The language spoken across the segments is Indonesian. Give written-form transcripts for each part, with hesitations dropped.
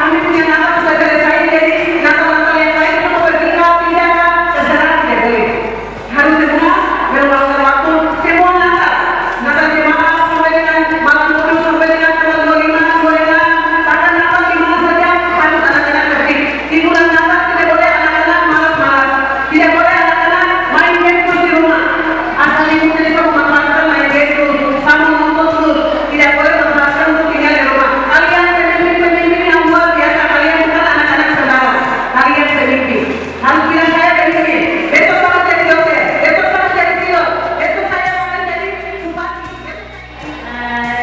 kami punya Natal sebagai saya, jadi Natal-Natal yang lain itu berbeda, tidak terserah, tidak boleh. Harus semua meluangkan waktu semua Natal jemaat sampai dengan malam kudus sampai dengan tanggal 25, 26, bahkan Natal di mana saja harus anak-anak tertib. Di bulan Natal tidak boleh anak-anak malas-malas, tidak boleh anak-anak main game terus di rumah. Asal ibu tidak memanfaatkan main game terus, sama nonton terus, tidak boleh memanfaatkan untuk tinggal di rumah. Kalian pemimpin-pemimpin yang luar biasa, kalian bukan anak-anak saudara, kalian pemimpin. Harus bilang saya pemimpin. Besok saya jadi dosen, besok saya jadi pilot, besok saya akan jadi bupati.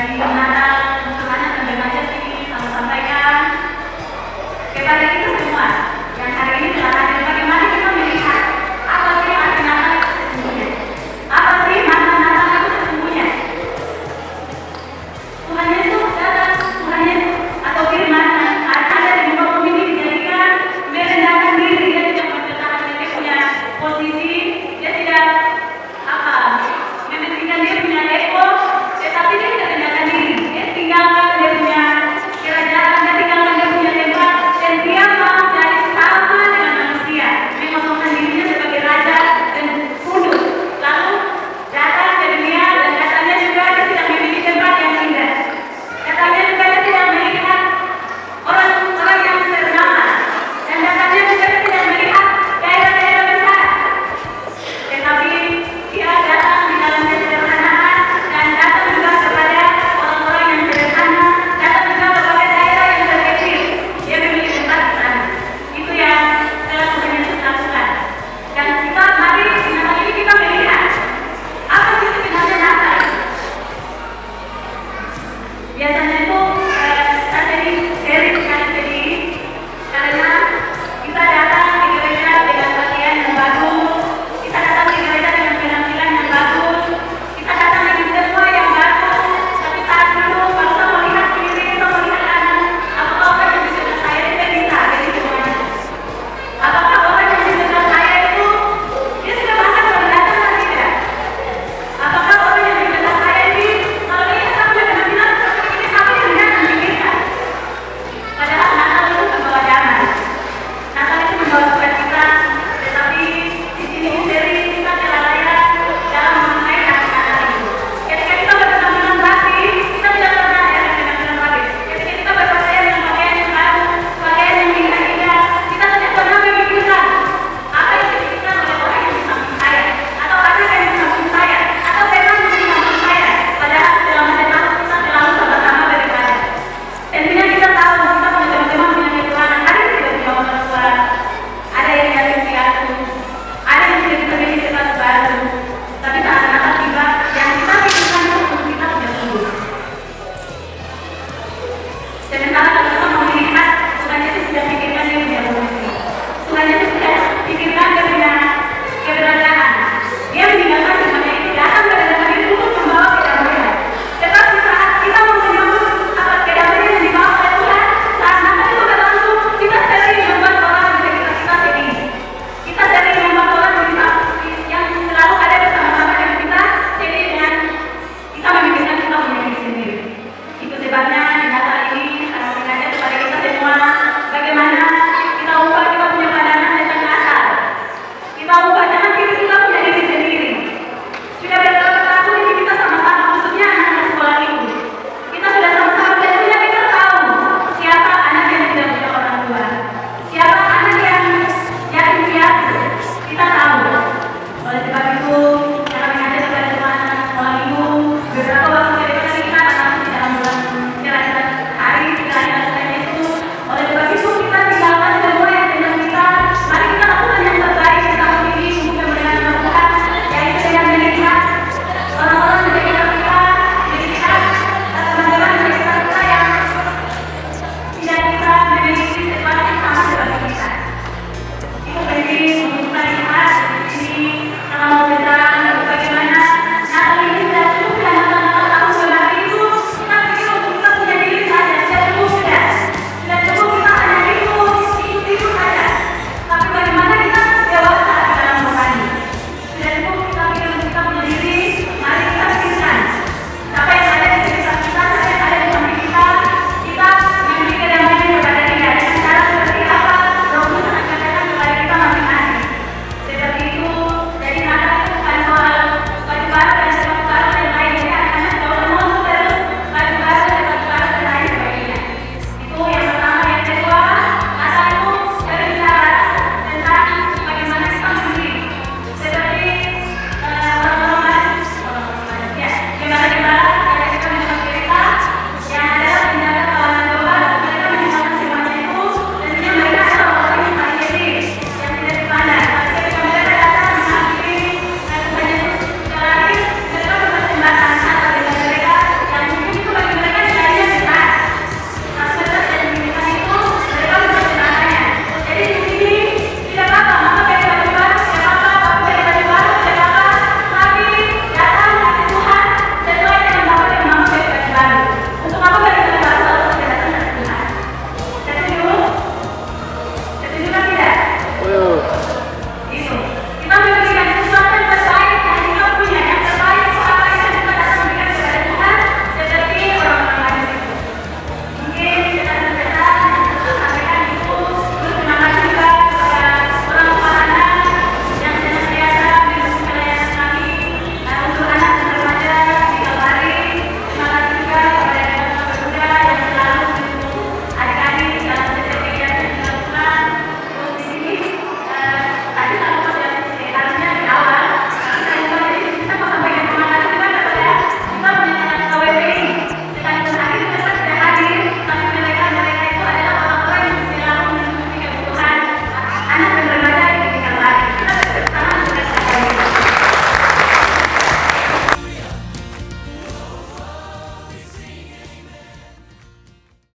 Di mana untuk anak bagaimana sih sama sampaikan kepada kita